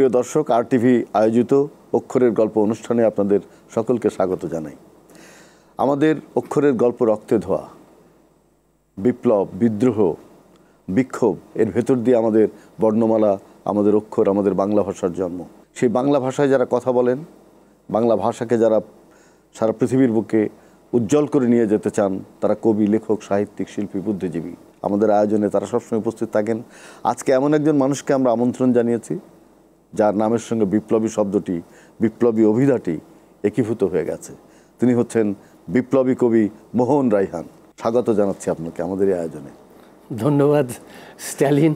সুপ্রিয় দর্শক, RTV আয়োজিত অক্ষরের গল্প অনুষ্ঠানে আপনাদের সকলকে স্বাগত জানাই। আমাদের অক্ষরের গল্প রক্তে ধোয়া, বিপ্লব, বিদ্রোহ, বিক্ষোভ, এর ভেতর দিয়ে আমাদের বর্ণমালা, আমাদের অক্ষর, আমাদের বাংলা ভাষার জন্ম। সেই বাংলা ভাষায় যারা কথা বলেন, বাংলা ভাষাকে যারা সারা পৃথিবীর বুকে উজ্জ্বল করে নিয়ে যেতে চান, তারা কবি, লেখক, সাহিত্যিক, শিল্পী, বুদ্ধিজীবী। আমাদের আয়োজনে তারা সবসময় উপস্থিত থাকেন। আজকে এমন একজন মানুষকে আমরা আমন্ত্রণ জানিয়েছি, যার নামের সঙ্গে বিপ্লবী শব্দটি, বিপ্লবী অভিধাটি একীভূত হয়ে গেছে। তিনি হচ্ছেন বিপ্লবী কবি মোহন রায়হান। স্বাগত জানাচ্ছি আপনাকে আমাদের এই আয়োজনে। ধন্যবাদ স্ট্যালিন,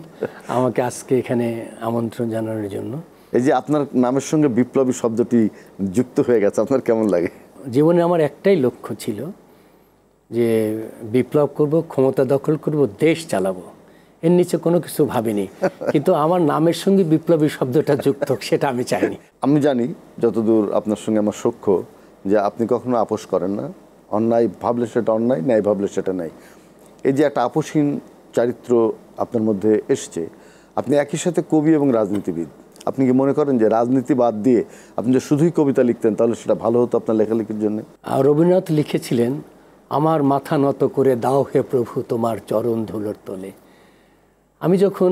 আমাকে আজকে এখানে আমন্ত্রণ জানানোর জন্য। এই যে আপনার নামের সঙ্গে বিপ্লবী শব্দটি যুক্ত হয়ে গেছে, আপনার কেমন লাগে? জীবনে আমার একটাই লক্ষ্য ছিল যে বিপ্লব করব, ক্ষমতা দখল করব, দেশ চালাবো। এর নিচে কোনো কিছু ভাবিনি, কিন্তু আমার নামের সঙ্গে বিপ্লবী শব্দটা যুক্ত সেটা আমি চাইনি। আমি জানি যতদূর আপনার সঙ্গে আমার সখ্য, যে আপনি কখনো আপোষ করেন না। অন্যায় ভাবলে সেটা অন্যায়, ন্যায় ভাবলে সেটা ন্যায়। এই যে একটা আপোষহীন চরিত্র আপনার মধ্যে এসছে, আপনি একই সাথে কবি এবং রাজনীতিবিদ। আপনি কি মনে করেন যে রাজনীতি বাদ দিয়ে আপনি যে শুধুই কবিতা লিখতেন, তাহলে সেটা ভালো হতো আপনার লেখালেখির জন্য? রবীন্দ্রনাথ লিখেছিলেন, আমার মাথা নত করে দাও হে প্রভু তোমার চরণ ধুলোর তলে। আমি যখন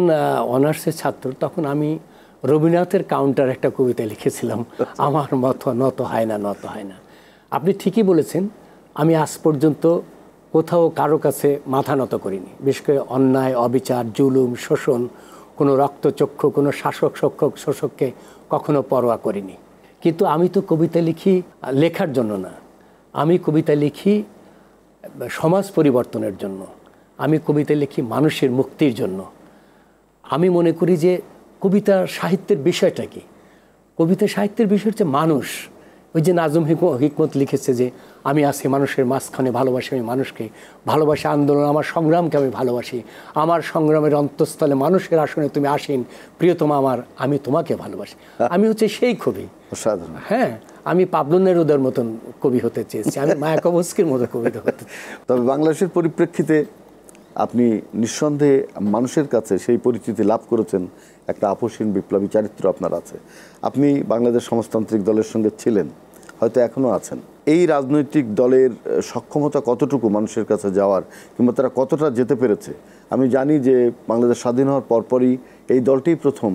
অনার্সের ছাত্র, তখন আমি রবীন্দ্রনাথের কাউন্টার একটা কবিতা লিখেছিলাম, আমার মাথা নত হয় না, নত হয় না। আপনি ঠিকই বলেছেন, আমি আজ পর্যন্ত কোথাও কারো কাছে মাথা নত করিনি। বিশেষ করে অন্যায়, অবিচার, জুলুম, শোষণ, কোনো রক্তচক্ষু, কোনো শাসক শোষককে কখনো পরোয়া করিনি। কিন্তু আমি তো কবিতা লিখি লেখার জন্য না, আমি কবিতা লিখি সমাজ পরিবর্তনের জন্য, আমি কবিতা লিখি মানুষের মুক্তির জন্য। আমি মনে করি যে কবিতা সাহিত্যের বিষয়টা কি? কবিতা সাহিত্যের বিষয় হচ্ছে মানুষ। ওই যে নাজম হিকমত লিখেছে যে আমি আছি মানুষের মাঝখানে, ভালোবাসি আমি মানুষকে, ভালোবাসি আন্দোলন, আমার সংগ্রামকে আমি ভালোবাসি, আমার সংগ্রামের অন্তঃস্থলে মানুষের আসনে তুমি আসেন প্রিয়তমা আমার, আমি তোমাকে ভালোবাসি। আমি হচ্ছে সেই কবি। হ্যাঁ, আমি পাবলো নেরুদার মতন কবি হতে চেয়েছি, আমি মায়াকোভস্কির মতো কবিতা হতে। তবে বাংলাদেশের পরিপ্রেক্ষিতে আপনি নিঃসন্দেহে মানুষের কাছে সেই পরিচিতি লাভ করেছেন। একটা আপোষহীন বিপ্লবী চরিত্র আপনার আছে। আপনি বাংলাদেশ সমাজতান্ত্রিক দলের সঙ্গে ছিলেন, হয়তো এখনও আছেন। এই রাজনৈতিক দলের সক্ষমতা কতটুকু মানুষের কাছে যাওয়ার, কিংবা তারা কতটা যেতে পেরেছে? আমি জানি যে বাংলাদেশ স্বাধীন হওয়ার পরপরই এই দলটিই প্রথম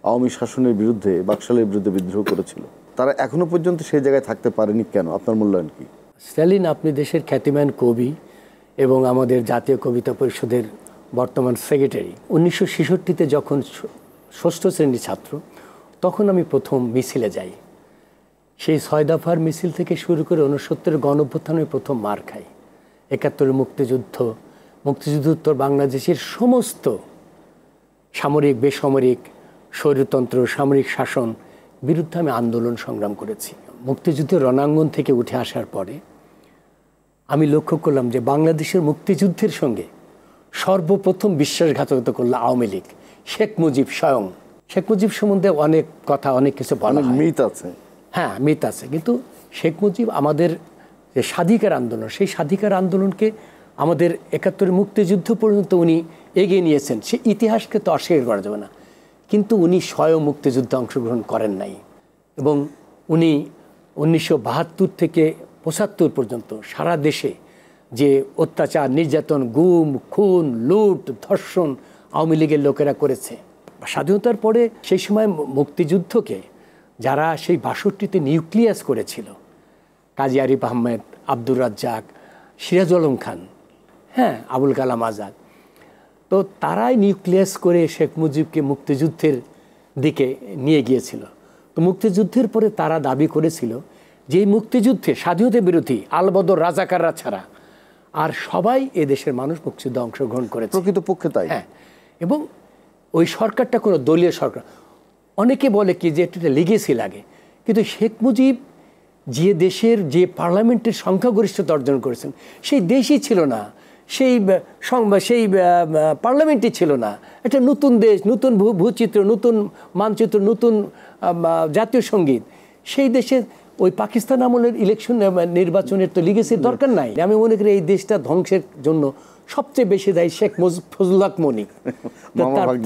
আওয়ামী শাসনের বিরুদ্ধে, বাকশালের বিরুদ্ধে বিদ্রোহ করেছিল। তারা এখনো পর্যন্ত সেই জায়গায় থাকতে পারেনি কেন? আপনার মূল্যায়ন কি? স্ট্যালিন, আপনি দেশের খ্যাতিমান কবি এবং আমাদের জাতীয় কবিতা পরিষদের বর্তমান সেক্রেটারি। 1966-তে যখন ষষ্ঠ শ্রেণীর ছাত্র, তখন আমি প্রথম মিছিলে যাই। সেই 6 দফার মিছিল থেকে শুরু করে 69-এর গণঅভ্যুত্থানে প্রথম মার খাই। 71-এর মুক্তিযুদ্ধোত্তর বাংলাদেশের সমস্ত সামরিক, বেসামরিক, স্বৈরতন্ত্র, সামরিক শাসন বিরুদ্ধে আমি আন্দোলন সংগ্রাম করেছি। মুক্তিযুদ্ধের রণাঙ্গন থেকে উঠে আসার পরে আমি লক্ষ্য করলাম যে বাংলাদেশের মুক্তিযুদ্ধের সঙ্গে সর্বপ্রথম বিশ্বাসঘাতকতা করল আওয়ামী লীগ, শেখ মুজিব স্বয়ং। শেখ মুজিব সম্বন্ধে অনেক কথা, অনেক কিছু বলা হয়, মিথ আছে। হ্যাঁ, মিথ আছে, কিন্তু শেখ মুজিব আমাদের যে স্বাধিকার আন্দোলন, সেই স্বাধিকার আন্দোলনকে আমাদের 71-এর মুক্তিযুদ্ধ পর্যন্ত উনি এগিয়ে নিয়েছেন। সে ইতিহাসকে তো অস্বীকার করা যাবে না, কিন্তু উনি স্বয়ং মুক্তিযুদ্ধে অংশগ্রহণ করেন নাই। এবং উনি 1972 থেকে 75 পর্যন্ত সারা দেশে যে অত্যাচার, নির্যাতন, গুম, খুন, লুট, ধর্ষণ আওয়ামী লীগের লোকেরা করেছে। স্বাধীনতার পরে সেই সময় মুক্তিযুদ্ধকে যারা সেই 62-তে নিউক্লিয়াস করেছিল, কাজী আরিফ আহমেদ, আব্দুর রাজ্জাক, সিরাজুল আলম খান, হ্যাঁ, আবুল কালাম আজাদ, তো তারাই নিউক্লিয়াস করে শেখ মুজিবকে মুক্তিযুদ্ধের দিকে নিয়ে গিয়েছিল। তো মুক্তিযুদ্ধের পরে তারা দাবি করেছিল যে এই মুক্তিযুদ্ধে স্বাধীনতা বিরোধী আলবদর রাজাকাররা ছাড়া আর সবাই এদেশের মানুষ মুক্তিযুদ্ধে অংশগ্রহণ করেছে। প্রকৃতপক্ষে তাই। হ্যাঁ, এবং ওই সরকারটা কোনো দলীয় সরকার। অনেকে বলে কি যে এটা লিগেসি লাগে, কিন্তু শেখ মুজিব যে দেশের যে পার্লামেন্টের সংখ্যাগরিষ্ঠতা অর্জন করেছেন, সেই দেশই ছিল না, সেই পার্লামেন্টই ছিল না। একটা নতুন দেশ, নতুন ভূচিত্র, নতুন মানচিত্র, নতুন জাতীয় সঙ্গীত। সেই দেশে ওই পাকিস্তান আমলের নির্বাচনের তো লিগেসির দরকার নাই। আমি মনে করি এই দেশটা ধ্বংসের জন্য সবচেয়ে বেশি দায়ী শেখ ফজলুল হক মনি।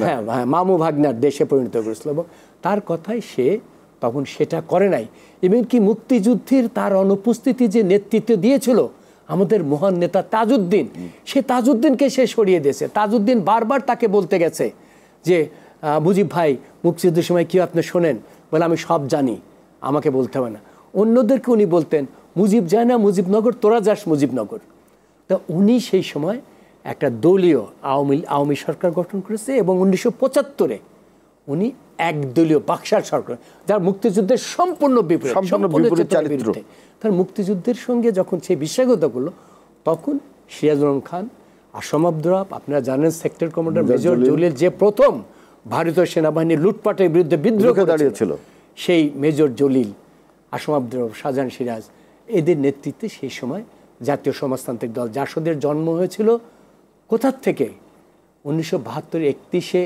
হ্যাঁ, মামু ভাগনার দেশে পরিণত করেছিল। এবং তার কথায় সে তখন সেটা করে নাই। এমনকি মুক্তিযুদ্ধের তার অনুপস্থিতি যে নেতৃত্ব দিয়েছিল আমাদের মহান নেতা তাজউদ্দিন, সে তাজউদ্দিনকে সে সরিয়ে দিয়েছে। তাজউদ্দিন বারবার তাকে বলতে গেছে যে মুজিব ভাই মুক্তিযুদ্ধের সময় কি আপনি শোনেন? বলে আমি সব জানি, আমাকে বলতে হবে না। অন্যদেরকে উনি বলতেন মুজিব যায় না মুজিবনগর, তোরা যাস মুজিবনগর। তা উনি সেই সময় একটা দলীয় আওয়ামী সরকার গঠন করেছে এবং 1975-এ উনি একদলীয় বাকশাল সরকার, যার মুক্তিযুদ্ধের সম্পূর্ণ বিপরীত চরিত্র। তার মুক্তিযুদ্ধের সঙ্গে যখন সে বিশ্বাসঘাতকতা করলো, তখন সিরাজুল আলম খান, আসম আব্দুর রাব, আপনারা জানেন সেক্টর কমান্ডার মেজর জলিল যে প্রথম ভারতীয় সেনাবাহিনীর লুটপাটের বিরুদ্ধে বিদ্রোহ দাঁড়িয়েছিল, সেই মেজর জলিল, আসম আব্দুর রাব, শাহজাহান সিরাজ, এদের নেতৃত্বে সেই সময় জাতীয় সমাজতান্ত্রিক দল জাসদের জন্ম হয়েছিল। কোথার থেকে? 1972 31শে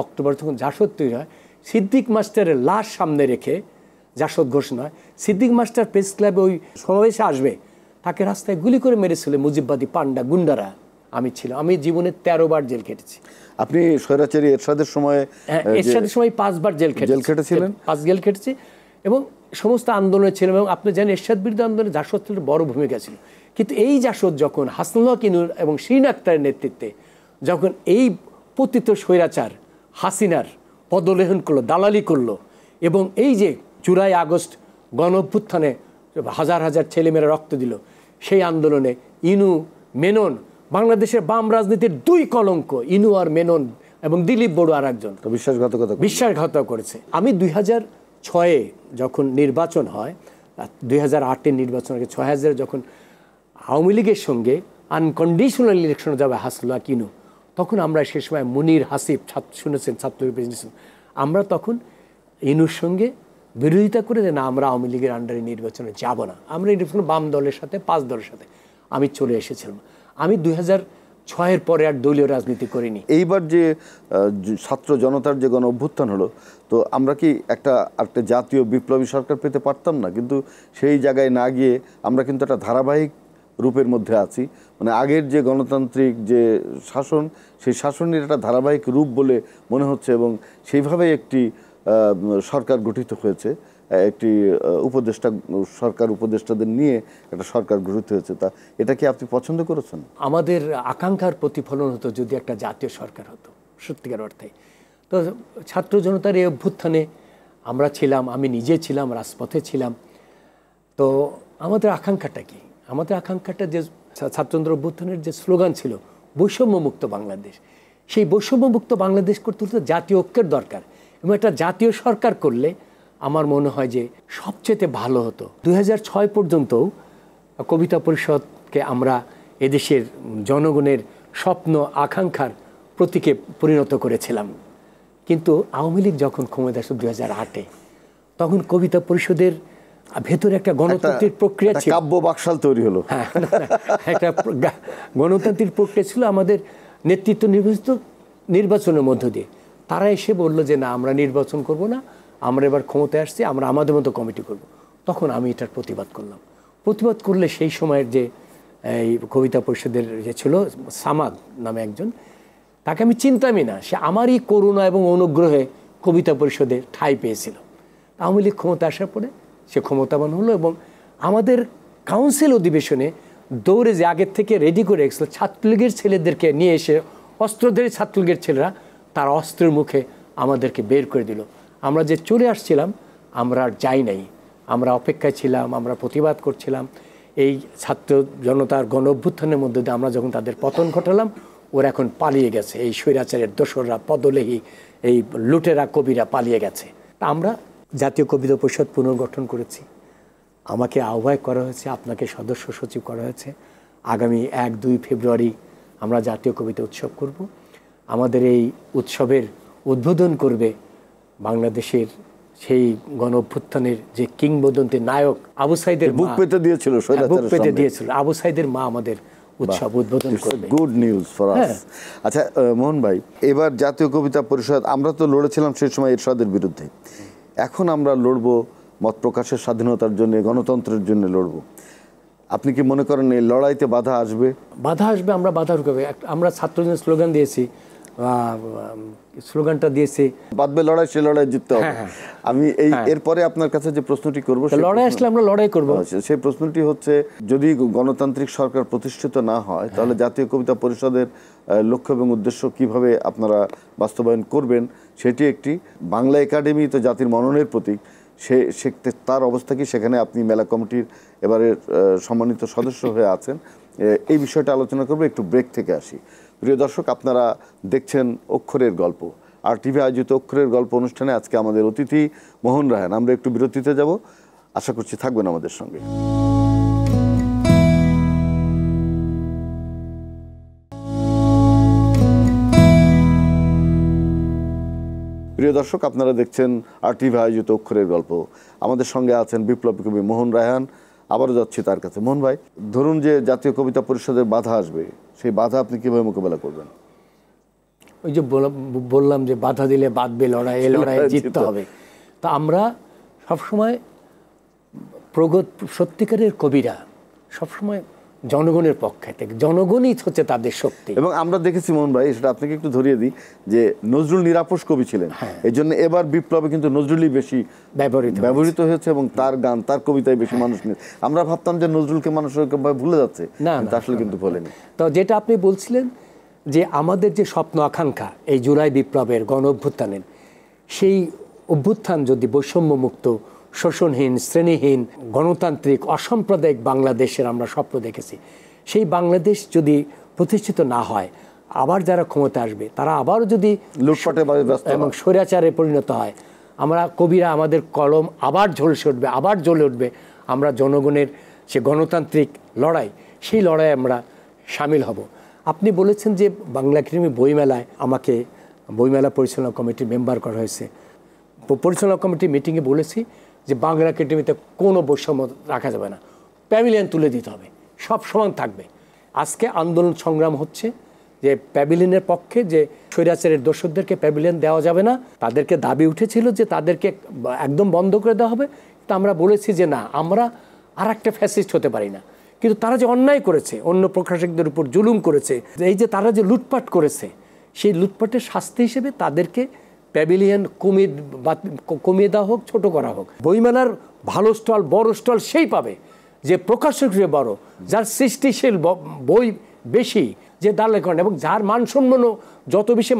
অক্টোবর যখন জাসদ তৈরি হয়, সিদ্দিক মাস্টারের লাশ সামনে রেখে জাসদ ঘোষণা হয়। সিদ্দিক মাস্টার প্রেস ক্লাবে ওই সমাবেশে আসবে, তাকে রাস্তায় গুলি করে মেরেছিল মুজিববাদী পান্ডা গুন্ডারা। আমি ছিলাম, আমি জীবনে 13 বার জেল খেটেছি। আপনি স্বৈরাচারী এরশাদের সময়? এরশাদের সময় 5 বার জেল খেটেছিলেন। 5 জেল খেটেছি এবং সমস্ত আন্দোলনে ছিলাম। এবং আপনি জানেন এরশাদ বিরোধী আন্দোলনে জাসদের বড় ভূমিকা ছিল। কিন্তু এই জাসদ যখন হাসানুল্লাহ কিনুর এবং শিরিন আক্তারের নেতৃত্বে যখন এই পতিত স্বৈরাচার হাসিনার পদলেহন করলো, দালালি করলো, এবং এই যে জুলাই আগস্ট গণ অভ্যুত্থানে হাজার হাজার ছেলেমেয়েরা রক্ত দিল, সেই আন্দোলনে ইনু, মেনন, বাংলাদেশের বাম রাজনীতির 2 কলঙ্ক, ইনু আর মেনন, এবং দিলীপ বড়ুয়া আর একজন বিশ্বাসঘাতকতা করেছে। আমি 2006-এ যখন নির্বাচন হয়, 2008-এর নির্বাচন আগে 2000 যখন আওয়ামী লীগের সঙ্গে আনকন্ডিশনাল ইলেকশনে যাবে হাসনুল্লাহ কিনু, তখন আমরা সে সময় মুনির হাসিব শুনেছেন ছাত্রলীগ প্রেসিডেন্ট, আমরা তখন ইনুর সঙ্গে বিরোধিতা করে যে না আমরা আওয়ামী লীগের আন্ডারে নির্বাচনে যাব না, আমরা নির্বাচন বাম দলের সাথে 5 দলের সাথে আমি চলে এসেছিলাম। আমি 2006-এর পরে আর দলীয় রাজনীতি করিনি। এইবার যে ছাত্র জনতার যে গণ অভ্যুত্থান হলো, তো আমরা কি একটা জাতীয় বিপ্লবী সরকার পেতে পারতাম না? কিন্তু সেই জায়গায় না গিয়ে আমরা কিন্তু একটা ধারাবাহিক রূপের মধ্যে আছি। মানে আগের যে গণতান্ত্রিক যে শাসন, সেই শাসনের একটা ধারাবাহিক রূপ বলে মনে হচ্ছে, এবং সেইভাবেই একটি সরকার গঠিত হয়েছে, একটি সরকার উপদেষ্টাদের নিয়ে একটা সরকার গঠিত হয়েছে। তা এটা কি আপনি পছন্দ করেছেন? আমাদের আকাঙ্ক্ষার প্রতিফলন হতো যদি একটা জাতীয় সরকার হতো সত্যিকার অর্থে। তো ছাত্র জনতার এই অভ্যুত্থানে আমরা ছিলাম, আমি নিজে ছিলাম, রাজপথে ছিলাম। তো আমাদের আকাঙ্ক্ষাটা কি? আমাদের আকাঙ্ক্ষাটা যে ছাত্রজনতার অভ্যুত্থানের যে স্লোগান ছিল বৈষম্যমুক্ত বাংলাদেশ, সেই বৈষম্যমুক্ত বাংলাদেশ করতে হলে জাতীয় ঐক্যের দরকার, এবং একটা জাতীয় সরকার করলে আমার মনে হয় যে সবচেয়ে ভালো হতো। 2006 পর্যন্ত কবিতা পরিষদকে আমরা এদেশের জনগণের স্বপ্ন আকাঙ্ক্ষার প্রতীকে পরিণত করেছিলাম। কিন্তু আওয়ামী লীগ যখন ক্ষমতা আসে 2008-এ, তখন কবিতা পরিষদের ভেতরে একটা গণতান্ত্রিক প্রক্রিয়া ছিল, কাব্য বাকশাল তৈরি হলো। হ্যাঁ, একটা গণতান্ত্রিক প্রক্রিয়া ছিল আমাদের নেতৃত্ব নির্বাচনের মধ্য দিয়ে। তারা এসে বললো যে না আমরা নির্বাচন করব না, আমরা এবার ক্ষমতায় আসছি, আমরা আমাদের মতো কমিটি করব। তখন আমি এটার প্রতিবাদ করলাম। প্রতিবাদ করলে সেই সময়ের যে এই কবিতা পরিষদের যে ছিল সামাদ নামে একজন, তাকে আমি চিনতামই না, সে আমারই করুণা এবং অনুগ্রহে কবিতা পরিষদে ঠাঁই পেয়েছিল। আওয়ামী লীগ ক্ষমতা আসার পরে সে ক্ষমতাবান হলো, এবং আমাদের কাউন্সিল অধিবেশনে দৌড়ে যে আগের থেকে রেডি করে রেখেছিল ছাত্রলীগের ছেলেদেরকে নিয়ে এসে, অস্ত্রধারী ছাত্রলীগের ছেলেরা তার অস্ত্রের মুখে আমাদেরকে বের করে দিল। আমরা যে চলে আসছিলাম আমরা আর যাই নাই, আমরা অপেক্ষায় ছিলাম, আমরা প্রতিবাদ করছিলাম। এই ছাত্র জনতার গণ অভ্যুত্থানের মধ্যে দিয়ে আমরা যখন তাদের পতন ঘটালাম, ওরা এখন পালিয়ে গেছে, এই স্বৈরাচারের দোসররা, পদলেহী এই লুটেরা কবিরা পালিয়ে গেছে। তা আমরা জাতীয় কবিতা পরিষদ পুনর্গঠন করেছি, আমাকে আহ্বায়ক করা হয়েছে, আপনাকে সদস্য সচিব করা হয়েছে। আগামী 1-2 ফেব্রুয়ারি আমরা জাতীয় কবিতা উৎসব করব। আমাদের এই উৎসবের উদ্বোধন করবে বাংলাদেশের সেই গণ অভ্যুত্থানের যে কিংবদন্তি নায়ক আবু সাইদের বুক পেতে দিয়েছিল, আবু সাইদের মা আমাদের উৎসব উদ্বোধন করবে। Good news for us. আচ্ছা মোহন ভাই, এবার জাতীয় কবিতা পরিষদ, আমরা তো লড়েছিলাম সেই সময় এরশাদের বিরুদ্ধে, এখন আমরা লড়বো মত প্রকাশের স্বাধীনতার জন্য, গণতন্ত্রের জন্য লড়বো। আপনি কি মনে করেন এই লড়াইতে বাধা আসবে? বাধা আসবে, আমরা বাধা রুখবে। আমরা ছাত্রদের স্লোগান দিয়েছি স্লোগানটা দিয়েছি, বাদবে লড়াই, সে লড়াই জিততে হবে। আমি এরপরে আপনার কাছে যে প্রশ্নটি করবো, লড়াই আসলে আমরা লড়াই করবো। সেই প্রশ্নটি হচ্ছে, যদি গণতান্ত্রিক সরকার প্রতিষ্ঠিত না হয় তাহলে জাতীয় কবিতা পরিষদের লক্ষ্য এবং উদ্দেশ্য কিভাবে আপনারা বাস্তবায়ন করবেন, সেটি একটি। বাংলা একাডেমি তো জাতির মননের প্রতীক, তার অবস্থা কি? সেখানে আপনি মেলা কমিটির এবারের সম্মানিত সদস্য হয়ে আছেন। এই বিষয়টা আলোচনা করবো, একটু ব্রেক থেকে আসি। প্রিয় দর্শক, আপনারা দেখছেন অক্ষরের গল্প, আর টিভি আয়োজিত অক্ষরের গল্প অনুষ্ঠানে আজকে আমাদের অতিথি মোহন রায়হান। আমরা একটু বিরতিতে যাব, আশা করছি থাকবেন আমাদের সঙ্গে। প্রিয় দর্শক, আপনারা দেখছেন আর টিভি আয়োজিত অক্ষরের গল্প। আমাদের সঙ্গে আছেন বিপ্লবী কবি মোহন রায়হান। আবারও যাচ্ছি তার কাছে। মোহন ভাই, ধরুন যে জাতীয় কবিতা পরিষদের বাধা আসবে, সেই বাধা আপনি কিভাবে মোকাবেলা করবেন? ওই যে বললাম যে বাধা দিলে বাঁধবে লড়াই, এই লড়াই জিততে হবে। তা আমরা সবসময় সত্যিকারের কবিরা সবসময় জনগণের পক্ষে থেকে, জনগণই হচ্ছে তাদের শক্তি। এবং আমরা দেখেছি মোহন ভাই, সেটা আপনাকে একটু ধরিয়ে দিই, যে নজরুল নিরাপস কবি ছিলেন, এই জন্য এবার বিপ্লবে কিন্তু নজরুলই বেশি ব্যবহৃত হয়েছে এবং তার গান, তার কবিতায় বেশি মানুষ নিয়ে। আমরা ভাবতাম যে নজরুলকে মানুষ ভুলে যাচ্ছে, না, আসলে কিন্তু ভোলেনি। তো যেটা আপনি বলছিলেন যে আমাদের যে স্বপ্ন আকাঙ্ক্ষা এই জুলাই বিপ্লবের গণ অভ্যুত্থানের, সেই অভ্যুত্থান যদি বৈষম্যমুক্ত, শোষণহীন, শ্রেণীহীন, গণতান্ত্রিক, অসাম্প্রদায়িক বাংলাদেশের আমরা স্বপ্ন দেখেছি, সেই বাংলাদেশ যদি প্রতিষ্ঠিত না হয়, আবার যারা ক্ষমতা আসবে তারা আবারও যদি লুটপাটে এবং স্বৈরাচারে পরিণত হয়, আমরা কবিরা আমাদের কলম আবার ঝলসে উঠবে, আবার জ্বলে উঠবে। আমরা জনগণের সে গণতান্ত্রিক লড়াই, সেই লড়াইয়ে আমরা সামিল হব। আপনি বলেছেন যে বাংলা একাডেমি বইমেলায় আমাকে বইমেলা পরিচালনা কমিটির মেম্বার করা হয়েছে। পরিচালনা কমিটির মিটিংয়ে বলেছি যে বাংলা একাডেমিতে কোনো বৈষম্য রাখা যাবে না, প্যাভিলিয়ন তুলে দিতে হবে, সব সমান থাকবে। আজকে আন্দোলন সংগ্রাম হচ্ছে যে প্যাভিলিয়নের পক্ষে, যে স্বৈরাচারের দোসরদেরকে প্যাভিলিয়ন দেওয়া যাবে না। তাদেরকে দাবি উঠেছিল যে তাদেরকে একদম বন্ধ করে দেওয়া হবে। তো আমরা বলেছি যে না, আমরা আর একটা ফ্যাসিস্ট হতে পারি না। কিন্তু তারা যে অন্যায় করেছে, অন্য প্রকাশকদের উপর জুলুম করেছে, এই যে তারা যে লুটপাট করেছে, সেই লুটপাটের শাস্তি হিসেবে তাদেরকে প্যাভিলিয়ন কমিয়ে দেওয়া হোক, ছোট করা হোক। বইমেলার ভালো স্টল, বড় স্টল সেই পাবে যে প্রকাশক হিসেবে বড়, যার সৃষ্টিশীল বই বেশি, যে তার লেখন, এবং যার মানসম্পন্ন, যত বেশি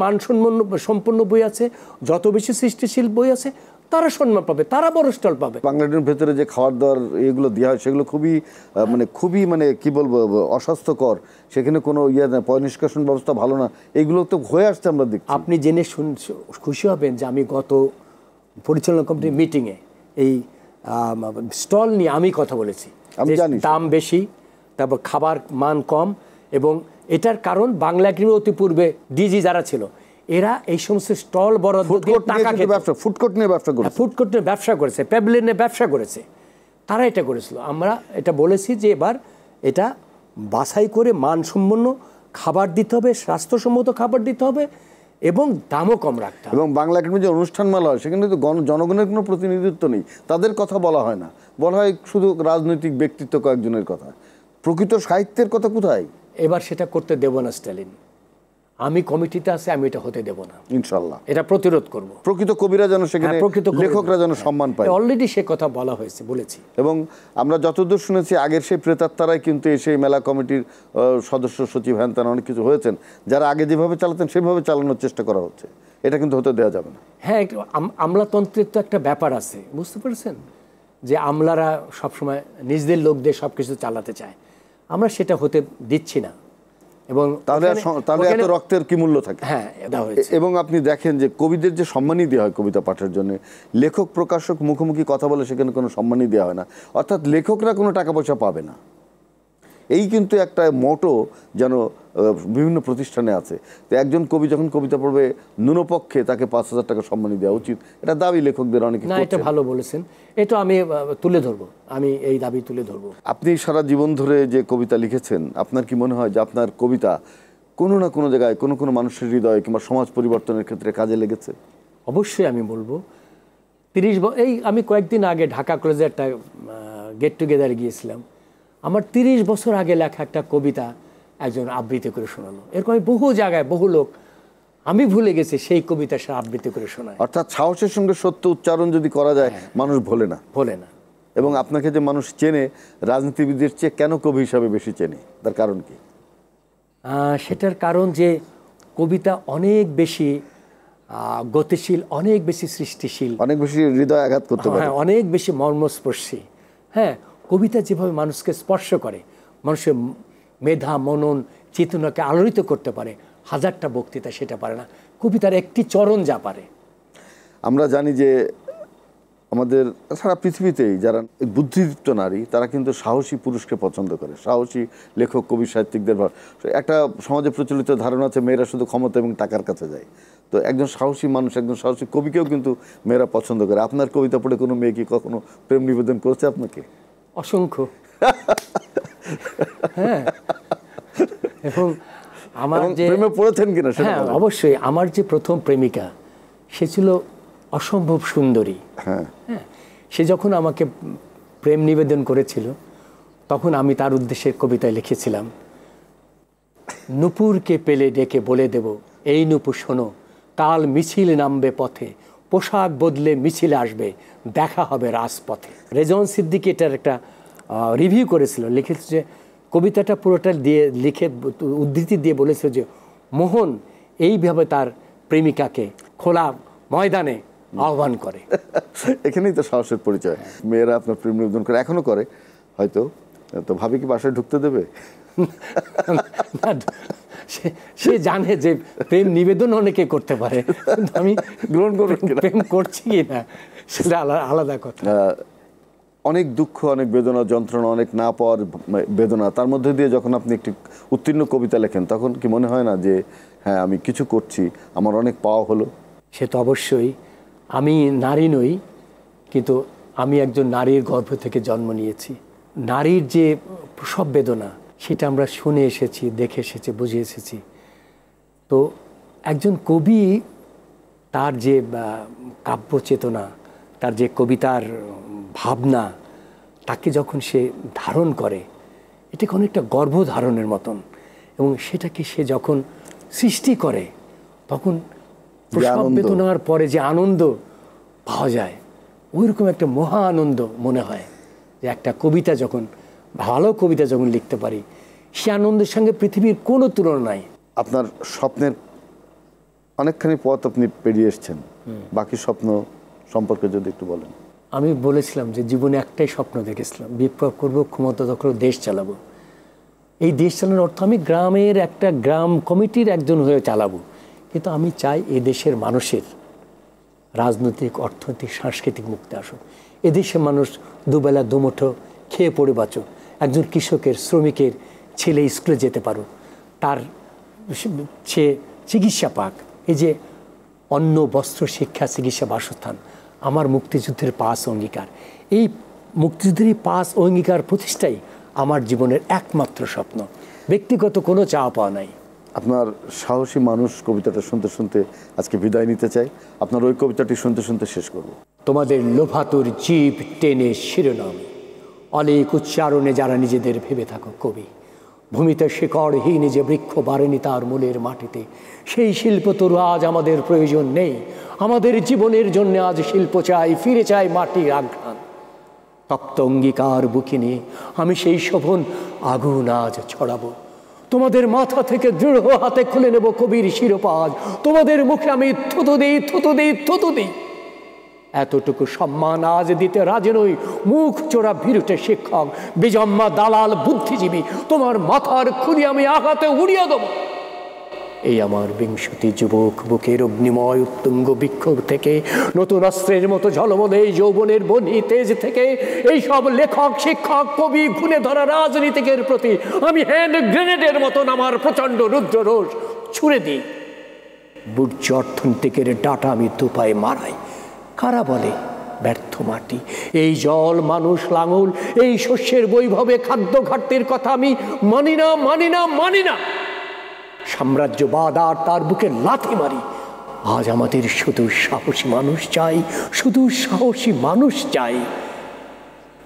সম্পন্ন বই আছে, যত বেশি সৃষ্টিশীল বই আছে, তারা সম্মান পাবে, তারা বড় স্টল পাবে। বাংলাদেশের ভেতরে যে খাবার দাবার এগুলো দেওয়া হয়, সেগুলো খুবই কি বলবো, অস্বাস্থ্যকর। সেখানে কোনো পয় নিষ্কাশন ব্যবস্থা ভালো না, এগুলো তো হয়ে আসছে আমরা দেখছি। আপনি জেনে খুশি হবেন যে আমি গত পরিচালনা কমিটির মিটিংয়ে এই স্টল নিয়ে আমি কথা বলেছি। আমি জানি দাম বেশি, তারপর খাবার মান কম, এবং এটার কারণ বাংলা একাডেমি অতি পূর্বে ডিজি যারা ছিল, এরা এই সমস্ত স্টল বরাদ্দ দিয়ে টাকা খেত, ফুডকোর্ট নিয়ে ব্যবসা করেছে, প্যাভিলিয়নে ব্যবসা করেছে, তারা এটা করেছিল। আমরা এটা বলেছি যে এবার এটা বাছাই করে মানসম্পন্ন খাবার দিতে হবে, স্বাস্থ্যসম্মত খাবার দিতে হবে, এবং দামও কম রাখতে হবে। এবং বাংলা একাডেমি যে অনুষ্ঠানমালা হয়, সেখানে তো জনগণের কোনো প্রতিনিধিত্ব নেই, তাদের কথা বলা হয় না, বলা হয় শুধু রাজনৈতিক ব্যক্তিত্ব কয়েকজনের কথা। প্রকৃত সাহিত্যের কথা কোথায়? এবার সেটা করতে দেব না স্ট্যালিন। আমি কমিটিতে আছে, আমি এটা হতে দেব না, ইনশাআল্লাহ এটা প্রতিরোধ করব। প্রকৃত কবিরা যেন সেখানে, লেখকরা যেন সম্মান পায়, অলরেডি সে কথা বলা হয়েছে, বলেছি। এবং আমরা যতদূর শুনেছি, আগের সেই প্রেতাত্মারাই কিন্তু এসে মেলা কমিটির সদস্য সচিব, হ্যান ত্যান অনেক কিছু হয়েছেন, যারা আগে যেভাবে চালাতেন সেভাবে চালানোর চেষ্টা করা হচ্ছে। এটা কিন্তু হতে দেওয়া যাবে না। হ্যাঁ, একটু আমলাতন্ত্রের তো একটা ব্যাপার আছে, বুঝতে পেরেছেন, যে আমলারা সবসময় নিজেদের লোকদের সব কিছু চালাতে চায়। আমরা সেটা হতে দিচ্ছি না। এবং তাহলে এত রক্তের কি মূল্য থাকে? হ্যাঁ, এবং আপনি দেখেন যে কবিদের যে সম্মানই দেওয়া হয় কবিতা পাঠের জন্য, লেখক প্রকাশক মুখোমুখি কথা বলে সেখানে কোনো সম্মানই দেওয়া হয় না, অর্থাৎ লেখকরা কোনো টাকা পয়সা পাবে না। এই কিন্তু একটা মোটো যেন বিভিন্ন প্রতিষ্ঠানে আছে। তো একজন কবি যখন কবিতা পড়বে, ন্যূনপক্ষে তাকে 5,000 টাকা সম্মানী দেওয়া উচিত, এটা দাবি লেখকদের অনেকে। না, এটা ভালো বলেছেন, এটা আমি তুলে ধরবো, আমি এই দাবি তুলে ধরবো। আপনি সারা জীবন ধরে যে কবিতা লিখেছেন, আপনার কি মনে হয় যে আপনার কবিতা কোনো না কোনো জায়গায় কোনো মানুষের হৃদয় কিংবা সমাজ পরিবর্তনের ক্ষেত্রে কাজে লেগেছে? অবশ্যই আমি বলবো। আমি কয়েকদিন আগে ঢাকা কলেজে একটা গেট টুগেদারে গিয়েছিলাম। আমার 30 বছর আগে লেখা একটা কবিতা একজন আবৃত্তি করে শোনালো। এরকম বহু জায়গায় বহু লোক আমি ভুলে গেছি সেই কবিতা সে আবৃত্তি করে শোনায়। অর্থাৎ সাহসের সঙ্গে সত্য উচ্চারণ যদি করা যায় মানুষ ভোলে না। ভোলে না। এবং আপনাকে যে মানুষ চেনে রাজনীতিবিদদের চেয়ে কেন কবি হিসাবে বেশি চেনে, তার কারণ কি? সেটার কারণ যে কবিতা অনেক বেশি গতিশীল, অনেক বেশি সৃষ্টিশীল, অনেক বেশি হৃদয় আঘাত করতে পারে, অনেক বেশি মর্মস্পর্শী। হ্যাঁ, কবিতা যেভাবে মানুষকে স্পর্শ করে, মানুষের মেধা মনন চেতনাকে আলোড়িত করতে পারে, হাজারটা বক্তৃতা সেটা পারে না। কবিতার একটি চরণ যা পারে। আমরা জানি যে আমাদের সারা পৃথিবীতেই যারা বুদ্ধিদীপ্ত নারী তারা কিন্তু সাহসী পুরুষকে পছন্দ করে, সাহসী লেখক কবি সাহিত্যিকদের। একটা সমাজে প্রচলিত ধারণা আছে মেয়েরা শুধু ক্ষমতা এবং টাকার কাছে যায়। তো একজন সাহসী মানুষ, একজন সাহসী কবিকেও কিন্তু মেয়েরা পছন্দ করে। আপনার কবিতা পড়ে কোনো মেয়ে কি কখনো প্রেম নিবেদন করেছে আপনাকে? অসংখ্য। হ্যাঁ, এবং আমার যে প্রেমে পড়েছেন কিনা? হ্যাঁ, অবশ্যই। আমার যে প্রথম প্রেমিকা সে ছিল অসম্ভব সুন্দরী। হ্যাঁ, সে যখন আমাকে প্রেম নিবেদন করেছিল তখন আমি তার উদ্দেশ্যে কবিতায় লিখেছিলাম, নূপুরকে পেলে ডেকে বলে দেব, এই নূপুর শোনো, কাল মিছিল নামবে পথে, পোশাক বদলে মিছিল আসবে, দেখা হবে রাজপথে। রেজন সিদ্দিকী এটার একটা রিভিউ করেছিল, লিখেছে যে কবিতাটা পুরোটা দিয়ে লিখে উদ্ধৃতি দিয়ে বলেছিল যে মোহন এইভাবে তার প্রেমিকাকে খোলা ময়দানে আহ্বান করে। এখানেই তো সাহসের পরিচয়। মেয়েরা আপনার প্রেম নিবেদন করে, এখনো করে হয়তো, তো ভাবি কি বাসায় ঢুকতে দেবে? সে জানে যে প্রেম নিবেদন অনেকে করতে পারে, আমি গ্রহণ করবেন প্রেম করছি কি না সেটা আলাদা কথা। অনেক দুঃখ, অনেক বেদনা, যন্ত্রণা, অনেক না পাওয়ার বেদনা, তার মধ্যে দিয়ে যখন আপনি একটি উত্তীর্ণ কবিতা লেখেন তখন কি মনে হয় না যে হ্যাঁ আমি কিছু করছি, আমার অনেক পাওয়া হলো? সে তো অবশ্যই। আমি নারী নই, কিন্তু আমি একজন নারীর গর্ভ থেকে জন্ম নিয়েছি। নারীর যে প্রসব বেদনা সেটা আমরা শুনে এসেছি, দেখে এসেছি, বুঝে এসেছি। তো একজন কবি তার যে কাব্য চেতনা, তার যে কবিতার ভাবনা, তাকে যখন সে ধারণ করে এটাকে অনেকটা গর্ভধারণের মতন, এবং সেটাকে সে যখন সৃষ্টি করে তখন প্রসব বেদনার পরে যে আনন্দ পাওয়া যায় ওইরকম একটা মহা আনন্দ মনে হয় যে একটা কবিতা যখন, ভালো কবিতা যখন লিখতে পারি, সে আনন্দের সঙ্গে পৃথিবীর কোনো তুলনা নাই। আপনার স্বপ্নের অনেকখানি পথ আপনি পেরিয়ে এসছেন, বাকি স্বপ্ন সম্পর্কে যদি একটু বলেন। আমি বলেছিলাম যে জীবনে একটাই স্বপ্ন দেখেছিলাম, বিপ্লব করব, ক্ষমতা দখল, দেশ চালাবো। এই দেশ চালানোর অর্থ আমি গ্রামের একটা গ্রাম কমিটির একজন হয়ে চালাবো, কিন্তু আমি চাই এ দেশের মানুষের রাজনৈতিক, অর্থনৈতিক, সাংস্কৃতিক মুক্তি আসুক। এদেশের মানুষ দুবেলা দুমুঠো খেয়ে পড়ে বাঁচুক, একজন কৃষকের, শ্রমিকের ছেলে স্কুলে যেতে পারুক, তার সে চিকিৎসা পাক। এই যে অন্ন, বস্ত্র, শিক্ষা, চিকিৎসা, বাসস্থান, আমার মুক্তিযুদ্ধের 5 অঙ্গীকার, এই মুক্তিযুদ্ধের 5 অঙ্গীকার প্রতিষ্ঠাই আমার জীবনের একমাত্র স্বপ্ন। ব্যক্তিগত কোনো চাওয়া পাওয়া নাই। আপনার সাহসী মানুষ কবিতাটা শুনতে শুনতে আজকে বিদায় নিতে চাই। আপনার ওই কবিতাটি শুনতে শুনতে শেষ করব। তোমাদের লোভাতুর জীব টেনে শিরোনাম, অনেক উচ্চারণে যারা নিজেদের ভেবে থাকো কবি, ভূমিতে শিকড়হীন যে বৃক্ষ বাড়েনি তার মূলের মাটিতে, সেই শিল্প তরু আজ আমাদের প্রয়োজন নেই। আমাদের জীবনের জন্য আজ শিল্প চাই, ফিরে চাই মাটির আঘ্রাণ। তপ্ত অঙ্গীকার বুকে নিয়ে আমি সেই শোভন আগুন আজ ছড়াবো। তোমাদের মাথা থেকে দৃঢ় হাতে খুলে নেব কবির শিরোপাজ। তোমাদের মুখে আমি থুতু দিই, থুতু দিই, থুতু দিই। এতটুকু সম্মান আজ দিতে রাজি নই। মুখ চোরা ভিরুটে শিক্ষক, বিজম্মা দালাল বুদ্ধিজীবী, তোমার মাথার খুলি আমি আঘাতে উড়িয়ে দেব। এই আমার 20 যুবক বুকের অগ্নিময় উত্তুঙ্গ বিক্ষোভ থেকে, নতুন অস্ত্রের মতো ঝলমলে এই যৌবনের বনি তেজ থেকে, এই সব লেখক, শিক্ষক, কবি, ঘুণে ধরা রাজনীতিকের প্রতি আমি হ্যান্ড গ্রেনেডের মতন আমার প্রচণ্ড রুদ্র রোষ ছুড়ে দিই। বুর্জ অর্থনীতিকের ডাটা আমি দুপায়ে মারাই। কারা বলে ব্যর্থ মাটি, এই জল, মানুষ, লাঙল, এই শস্যের বৈভবে খাদ্য ঘাটতির কথা আমি মানি না, মানি না, মানি না। সাম্রাজ্যবাদ আর তার বুকে লাথি মারি। আজ আমাদের শুধু সাহসী মানুষ চাই, শুধু সাহসী মানুষ চাই।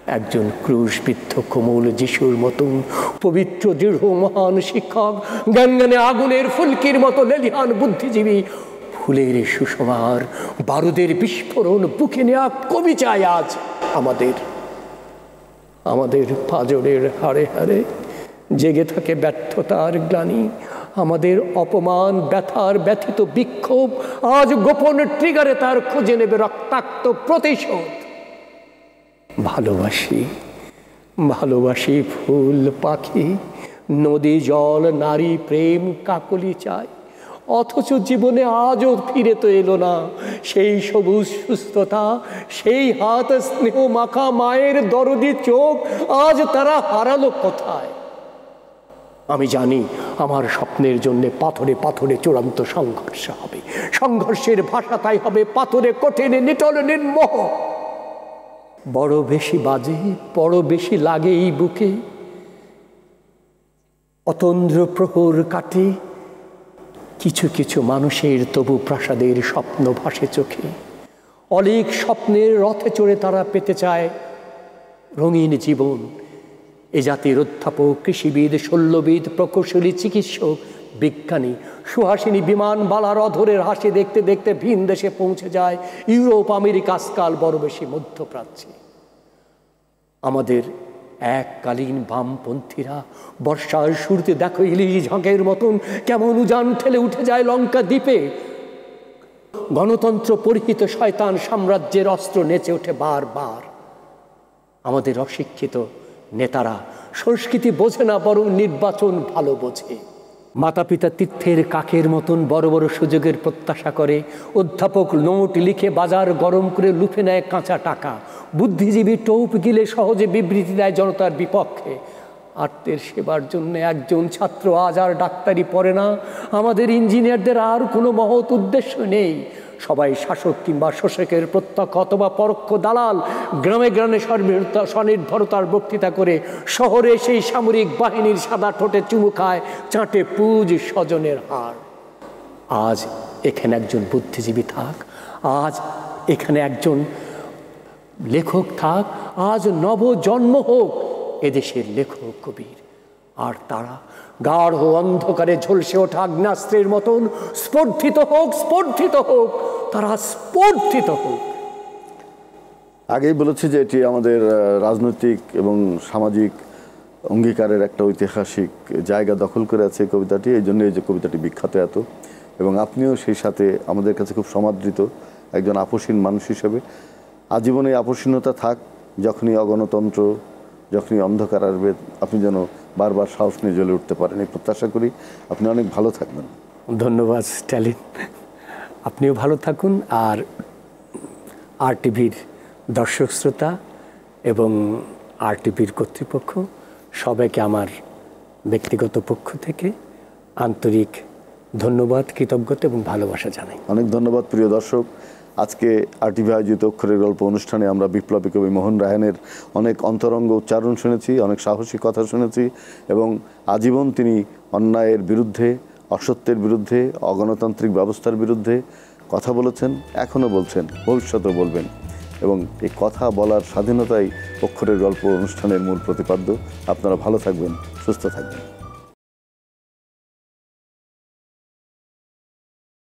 একজন ক্রুশবিদ্ধ কোমল যিশুর মতন পবিত্র দৃঢ় মহান শিক্ষক, জ্ঞানে আগুনের ফুলকির মতো লেলিহান বুদ্ধিজীবী, ফুলের সুষমার বারুদের বিস্ফোরণ বুকে নেওয়া কবি চাই আজ আমাদের পাঁজরের হাড়ে হাড়ে জেগে থাকে ব্যর্থতার গ্লানি, আমাদের অপমান ব্যথার ব্যথিত বিক্ষোভ আজ গোপন ট্রিগারে তার খুঁজে নেবে রক্তাক্ত প্রতিশোধ। ভালোবাসি ফুল পাখি, নদী জল নারী প্রেম কাকলি চাই, অথচ জীবনে আজও ফিরে তো এলো না সেই সবুজ সুস্থতা, সেই হাত স্নেহ মাখা মায়ের দরদি চোখ, আজ তারা হারালো কোথায়? আমি জানি আমার স্বপ্নের জন্য পাথরে পাথরে চূড়ান্ত সংঘর্ষ হবে, সংঘর্ষের ভাষা তাই হবে পাথরে কঠিন নিটল নির্মোহ। বড় বেশি বাজে, বড় বেশি লাগে এই বুকে, অতন্দ্র প্রহর কাটে কিছু কিছু মানুষের, তবু প্রাসাদের স্বপ্ন ভাসে চোখে। অনেক স্বপ্নের রথে চড়ে তারা পেতে চায় রঙিন জীবন। এ জাতির অধ্যাপক, কৃষিবিদ, শল্যবিদ, প্রকৌশলী, চিকিৎসক, বিজ্ঞানী, সুহাসিনী বিমানবালার অধরের হাসি দেখতে দেখতে ভিন দেশে পৌঁছে যায়, ইউরোপ, আমেরিকা, আজকাল বড় বেশি মধ্যপ্রাচ্যে। আমাদের এককালীন বামপন্থীরা বর্ষার শুরুতে দেখো ইলিশ ঝাঁকের মতন কেমন উজান ঠেলে উঠে যায় লঙ্কা দ্বীপে। গণতন্ত্র পরিহিত শয়তান সাম্রাজ্যের অস্ত্র নেচে ওঠে বারবার। আমাদের অশিক্ষিত নেতারা সংস্কৃতি বোঝে না, বরং নির্বাচন ভালো বোঝে। মাতা পিতা তীর্থের কাকের মতন বড় বড় সুযোগের প্রত্যাশা করে, অধ্যাপক নোট লিখে বাজার গরম করে লুফে নেয় কাঁচা টাকা, বুদ্ধিজীবী টোপ গিলে সহজে বিবৃতি দেয় জনতার বিপক্ষে। আত্মের সেবার জন্য একজন ছাত্র আজ আর ডাক্তারি পড়ে না, আমাদের ইঞ্জিনিয়ারদের আর কোনো মহৎ উদ্দেশ্য নেই। সবাই শাসক কিংবা শোষকের প্রত্যক্ষ অথবা পরোক্ষ দালাল। গ্রামে গ্রামে স্বনির্ভরতার বক্তৃতা করে শহরে সেই সামরিক বাহিনীর সাদা ঠোঁটে চুমু খায়, চাটে পুজ স্বজনের হার। আজ এখানে একজন বুদ্ধিজীবী থাক, আজ এখানে একজন লেখক থাক, আজ নবজন্ম হোক এদেশের লেখক কবির। আর তারা গাঢ় অন্ধকারে ঝলসে ওঠা আগ্নেয়াস্ত্রের মতন স্পর্ধিত হোক, স্পর্ধিত হোক, তারা স্পর্ধিত হোক। আগেই বলেছি যে এটি আমাদের রাজনৈতিক এবং সামাজিক অঙ্গীকারের একটা ঐতিহাসিক জায়গা দখল করে আছে কবিতাটি। এই জন্য এই যে কবিতাটি বিখ্যাত এত, এবং আপনিও সেই সাথে আমাদের কাছে খুব সমাদৃত একজন আপসীন মানুষ হিসেবে। আজীবনে আপসীনতা থাক, যখনই অগণতন্ত্র, যখনই অন্ধকার আসবে আপনি যেন বারবার সাহস নিয়ে জ্বলে উঠতে পারেন, এই প্রত্যাশা করি। আপনি অনেক ভালো থাকবেন। ধন্যবাদ স্ট্যালিন, আপনিও ভালো থাকুন। আর আরটিভির দর্শক শ্রোতা এবং আরটিভির কর্তৃপক্ষ সবাইকে আমার ব্যক্তিগত পক্ষ থেকে আন্তরিক ধন্যবাদ, কৃতজ্ঞতা এবং ভালোবাসা জানাই। অনেক ধন্যবাদ প্রিয় দর্শক। আজকে আরটিভি আয়োজিত অক্ষরের গল্প অনুষ্ঠানে আমরা বিপ্লবী কবি মোহন রায়হানের অনেক অন্তরঙ্গ উচ্চারণ শুনেছি, অনেক সাহসী কথা শুনেছি, এবং আজীবন তিনি অন্যায়ের বিরুদ্ধে, অসত্যের বিরুদ্ধে, অগণতান্ত্রিক ব্যবস্থার বিরুদ্ধে কথা বলেছেন, এখনও বলছেন, ভবিষ্যতেও বলবেন। এবং এই কথা বলার স্বাধীনতাই অক্ষরের গল্প অনুষ্ঠানের মূল প্রতিপাদ্য। আপনারা ভালো থাকবেন, সুস্থ থাকবেন।